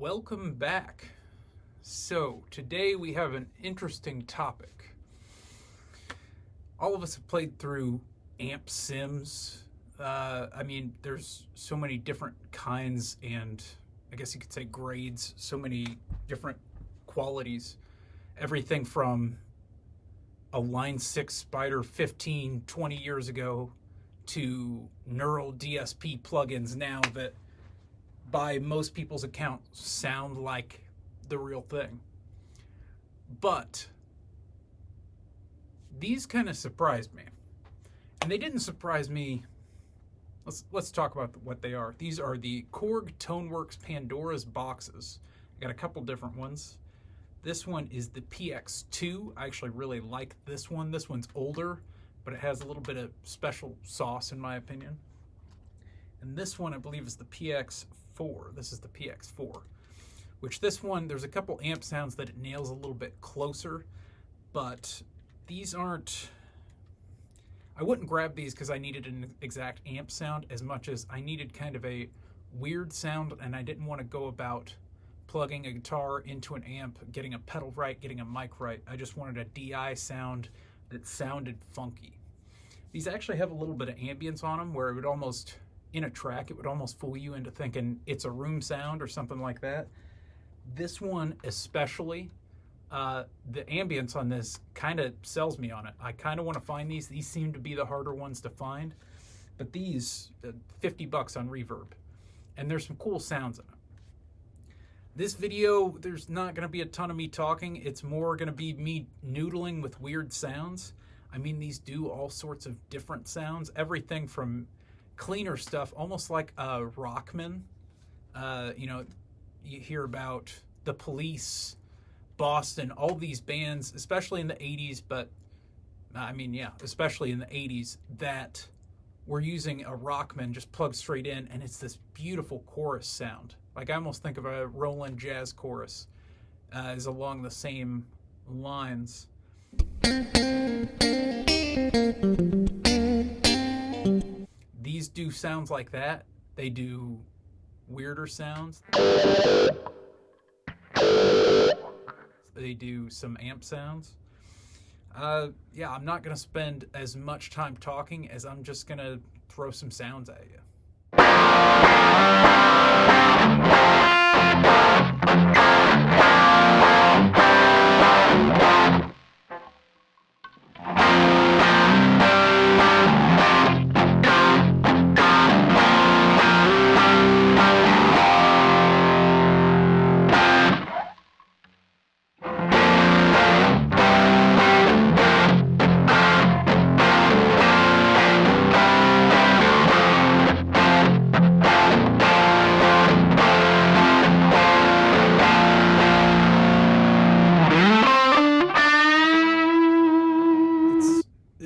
Welcome back. So today we have an interesting topic. All of us have played through amp sims. There's so many different kinds and I guess you could say grades, so many different qualities. Everything from a Line 6 Spider 15, 20 years ago to neural DSP plugins now that by most people's account sound like the real thing. But these kind of surprised me. And they didn't surprise me. Let's talk about what they are. These are the Korg ToneWorks Pandora's boxes. I got a couple different ones. This one is the PX2. I actually really like this one. This one's older, but it has a little bit of special sauce in my opinion. And this one I believe is the PX4. This is the PX4. Which this one, there's a couple amp sounds that it nails a little bit closer, but these aren't, I wouldn't grab these because I needed an exact amp sound as much as I needed kind of a weird sound, and I didn't want to go about plugging a guitar into an amp, getting a pedal right, getting a mic right. I just wanted a DI sound that sounded funky. These actually have a little bit of ambience on them where it would almost, in a track, it would almost fool you into thinking it's a room sound or something like that. This one especially, the ambience on this kind of sells me on it. I kind of want to find these. These seem to be the harder ones to find. But these, $50 on Reverb. And there's some cool sounds in it. This video, there's not going to be a ton of me talking. It's more going to be me noodling with weird sounds. I mean, these do all sorts of different sounds. Everything from cleaner stuff, almost like a Rockman. You hear about the Police, Boston, all these bands, especially in the 80s, especially in the 80s, that were using a Rockman just plugged straight in, and it's this beautiful chorus sound. Like I almost think of a Roland jazz chorus is along the same lines. These do sounds like that. They do weirder sounds. They do some amp sounds. I'm not going to spend as much time talking as I'm just going to throw some sounds at you.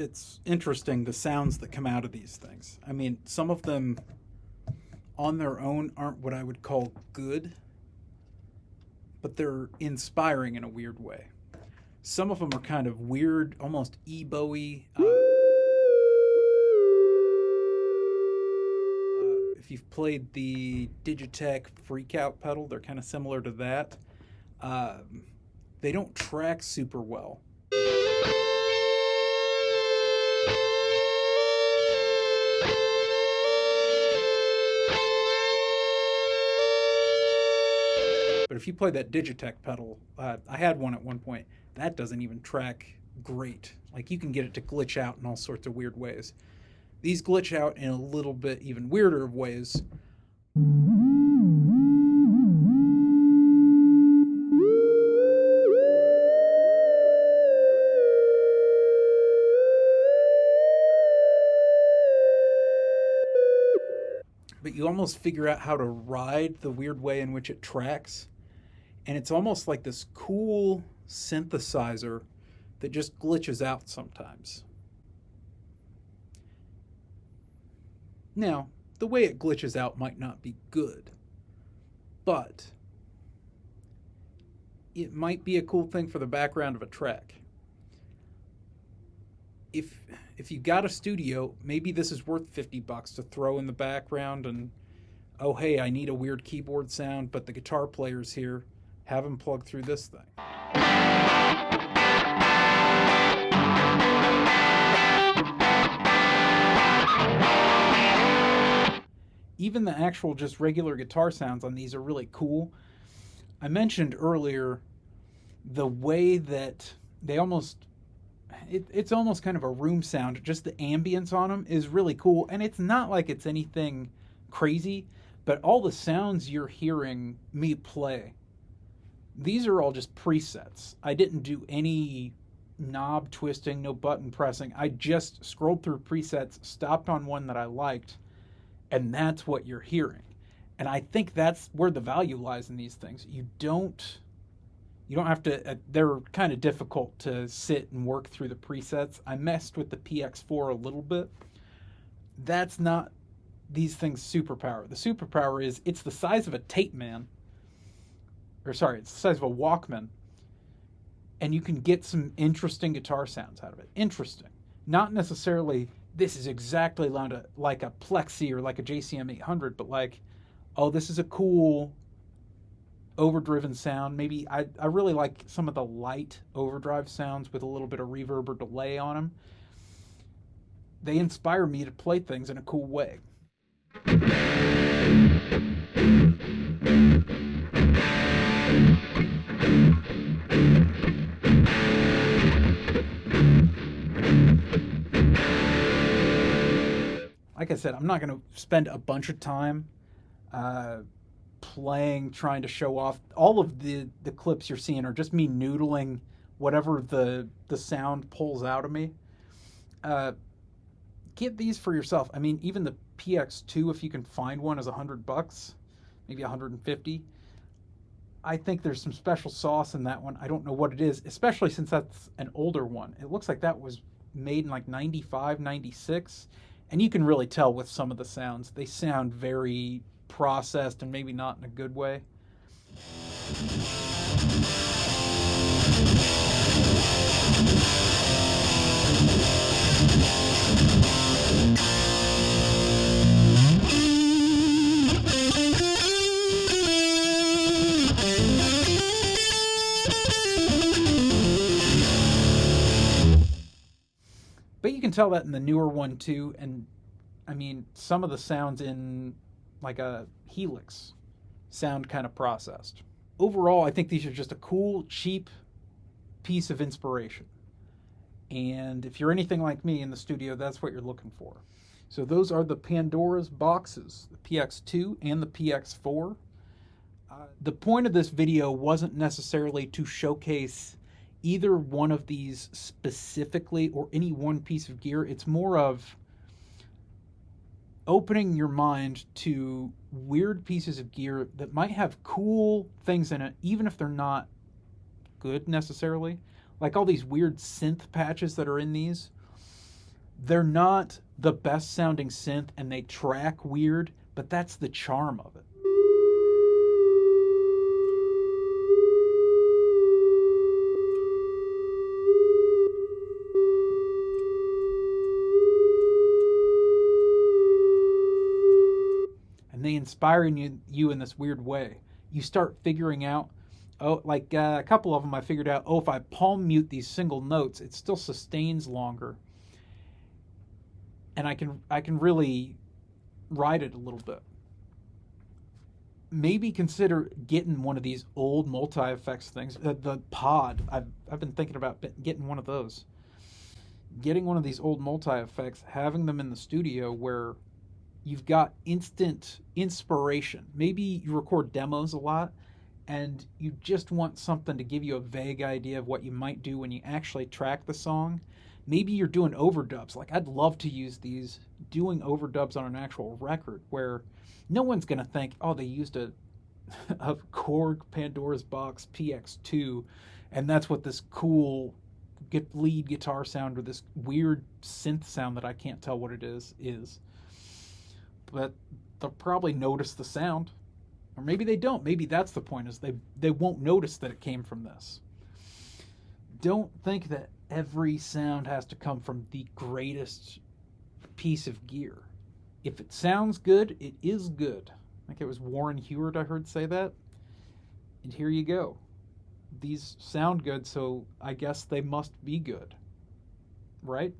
It's interesting the sounds that come out of these things. I mean, some of them on their own aren't what I would call good, but they're inspiring in a weird way. Some of them are kind of weird, almost ebo-y. If you've played the Digitech Freakout pedal, they're kind of similar to that. They don't track super well. But if you play that Digitech pedal, I had one at one point, that doesn't even track great. Like you can get it to glitch out in all sorts of weird ways. These glitch out in a little bit even weirder of ways. But you almost figure out how to ride the weird way in which it tracks. And it's almost like this cool synthesizer that just glitches out sometimes. Now, the way it glitches out might not be good, but it might be a cool thing for the background of a track. If you got a studio, maybe this is worth $50 to throw in the background and oh, hey, I need a weird keyboard sound, but the guitar player's here. Have him plug through this thing. Even the actual just regular guitar sounds on these are really cool. I mentioned earlier the way that they it's almost kind of a room sound. Just the ambience on them is really cool. And it's not like it's anything crazy, but all the sounds you're hearing me play, these are all just presets. I didn't do any knob twisting, no button pressing. I just scrolled through presets, stopped on one that I liked, and that's what you're hearing. And I think that's where the value lies in these things. You don't have to, they're kind of difficult to sit and work through the presets. I messed with the PX4 a little bit. That's not these things' superpower. The superpower is it's the size of a tape man. It's the size of a Walkman. And you can get some interesting guitar sounds out of it. Interesting. Not necessarily, this is exactly like a Plexi or like a JCM 800, but like, oh, this is a cool overdriven sound. Maybe I really like some of the light overdrive sounds with a little bit of reverb or delay on them. They inspire me to play things in a cool way. Like I said, I'm not going to spend a bunch of time trying to show off. All of the clips you're seeing are just me noodling whatever the sound pulls out of me. Get these for yourself. I mean, even the PX2, if you can find one, is $100, maybe 150. I think there's some special sauce in that one. I don't know what it is, especially since that's an older one. It looks like that was made in like 95, 96. And you can really tell with some of the sounds. They sound very processed and maybe not in a good way. But you can tell that in the newer one too. And I mean, some of the sounds in like a Helix sound kind of processed. Overall, I think these are just a cool, cheap piece of inspiration. And if you're anything like me in the studio, that's what you're looking for. So those are the Pandora's boxes, the PX2 and the PX4. The point of this video wasn't necessarily to showcase either one of these specifically or any one piece of gear. It's more of opening your mind to weird pieces of gear that might have cool things in it, even if they're not good necessarily. Like all these weird synth patches that are in these. They're not the best sounding synth and they track weird, but that's the charm of it. And they inspire you in this weird way. You start figuring out, like a couple of them I figured out, if I palm mute these single notes, it still sustains longer. And I can really ride it a little bit. Maybe consider getting one of these old multi-effects things. The pod, I've been thinking about getting one of those. Getting one of these old multi-effects, having them in the studio where you've got instant inspiration. Maybe you record demos a lot and you just want something to give you a vague idea of what you might do when you actually track the song. Maybe you're doing overdubs. Like, I'd love to use these, doing overdubs on an actual record where no one's going to think, oh, they used a Korg Pandora's box PX2 and that's what this cool lead guitar sound or this weird synth sound that I can't tell what it is. But they'll probably notice the sound. Or maybe they don't. Maybe that's the point, is they won't notice that it came from this. Don't think that every sound has to come from the greatest piece of gear. If it sounds good, it is good. think it was Warren Hewart I heard say that. And here you go. These sound good, so I guess they must be good. Right?